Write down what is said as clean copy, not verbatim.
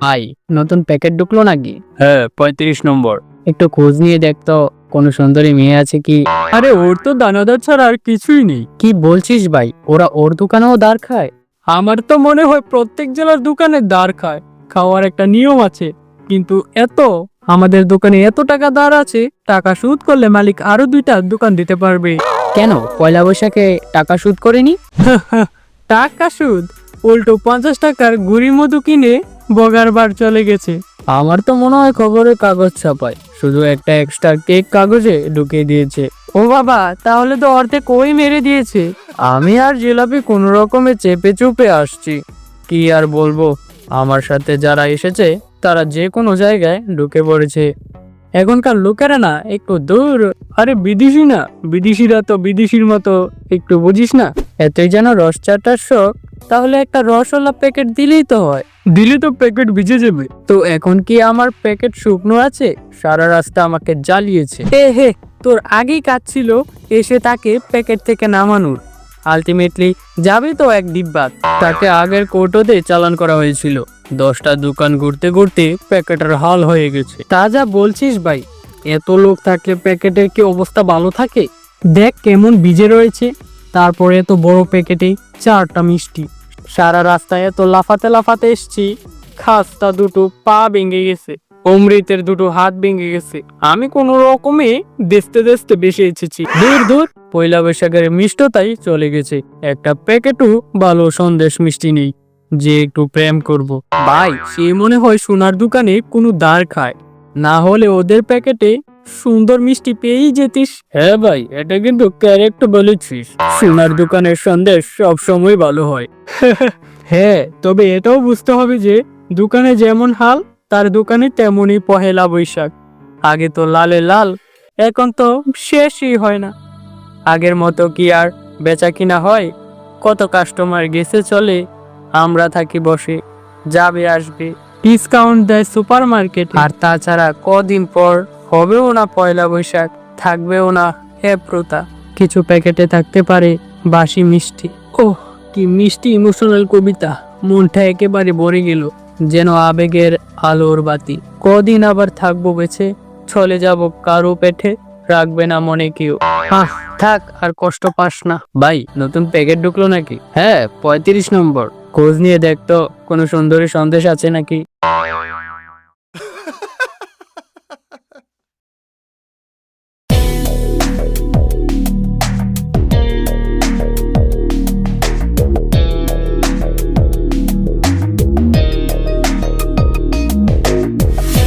ভাই, নতুন প্যাকেট ঢুকলো নাকি? হ্যাঁ, 35 নম্বর। একটু খোঁজ নিয়ে দেখতো কোনো সুন্দরী মেয়ে আছে কি। আরে ওর তো দানাদার ছাড়া আর কিছুই নেই। কি বলছিস ভাই? ওরা ওর দোকানেও দাঁড় খায়? আমার তো মনে হয় প্রত্যেক জেলার দোকানে দাঁড় খায়। খাওয়ার একটা নিয়ম আছে, কিন্তু আমাদের দোকানে এত টাকা দাঁড় আছে, টাকা শোধ করলে মালিক আরো 2টা দোকান দিতে পারবে। কেন, পয়লা বৈশাখে টাকা শোধ করেনি? টাকা সুদ? উল্টো 50 টাকার গুড়ি মধু কিনে বগার বার চলে গেছে। আমার তো মনে হয় খবরের কাগজ ছাপায়, শুধু একটা এক্সট্রা কেক কাগজে ঢুকিয়ে দিয়েছে। ও বাবা, তাহলে তো অর্ধেক ওই মেরে দিয়েছে। আমি আর জিলাপি কোনো রকমে চেপে চুপে আসছি। কি আর বলবো, আমার সাথে যারা এসেছে তারা যে কোনো জায়গায় ঢুকে পড়েছে। এখনকার লোকেরা না একটু দূর। আরে বিদেশি না, বিদেশিরা তো বিদেশির মতো, একটু বুঝিস না। এতই যেন রস চাটার শখ, তাহলে একটা রসওয়ালা প্যাকেট দিলেই তো হয়। দিলে তো প্যাকেট ভিজে যাবে। তো এখন কি আমার প্যাকেট শুকনো আছে? সারা রাস্তা আমাকে জ্বালিয়েছে। হে, তোর আগেই কাজ ছিল এসে তাকে প্যাকেট থেকে নামানোর। আলটিমেটলি যাবে তো এক ডিব্বা। তাকে আগের কোর্টে চালান করা হয়েছিল। 10টা দোকান ঘুরতে ঘুরতে প্যাকেটের হাল হয়ে গেছে। তা যা বলছিস ভাই, এত লোক থাকলে প্যাকেটের কি অবস্থা ভালো থাকে? দেখ কেমন ভিজে রয়েছে, তারপরে এত বড় প্যাকেটে 4টা মিষ্টি। সারা রাস্তায় এত লাফাতে লাফাতে এসছি, খাস্তা দুটো পা ভেঙে গেছে, অমৃতের দুটো হাত ভেঙে গেছে। আমি কোনো রকমে দেখতে দেখতে বেশি এসেছি। দূর দূর, পয়লা বৈশাখের মিষ্টতাই চলে গেছে। একটা প্যাকেটও ভালো সন্দেশ মিষ্টি নেই যে একটু প্রেম করব। ভাই, সে মনে হয় সোনার দোকানে কোনো দাঁড় খায়, না হলে ওদের প্যাকেটে সুন্দর মিষ্টি পেয়েই যেতিস। হ্যাঁ ভাই, এটা কিন্তু ক্যারেক্ট বলেছিস। সোনার দোকানের সন্দেশ সব সময় ভালো হয়। হ্যাঁ, তবে এটাও বুঝতে হবে যে দোকানে যেমন হাল, তার দোকানে তেমনই পহেলা বৈশাখ। আগে তো লালে লাল, এখন তো শেষই হয় না। আগের মতো কি আর বেচা কিনা হয়? কত কাস্টমার গেছে চলে, আমরা থাকি বসে, যাবে আসবে, ডিসকাউন্ট দেয় সুপার মার্কেট। আর তাছাড়া কদিন পর হবেও না পয়লা বৈশাখ, থাকবেও না প্রথা। কিছু প্যাকেটে থাকতে পারে বাসি মিষ্টি। ওহ, কি মিষ্টি ইমোশনাল কবিতা, মনটা একেবারে ভরে গেল, যেন আবেগের আলোর বাতি। কদিন আবার থাকবো বেঁচে, চলে যাব কারো পেটে, রাখবে না মনে কেউ। থাক, আর কষ্ট পাস না। ভাই, নতুন প্যাকেট ঢুকলো নাকি? হ্যাঁ, 35 নম্বর। খোঁজ নিয়ে দেখতো কোনো সুন্দরী সন্দেশ আছে নাকি।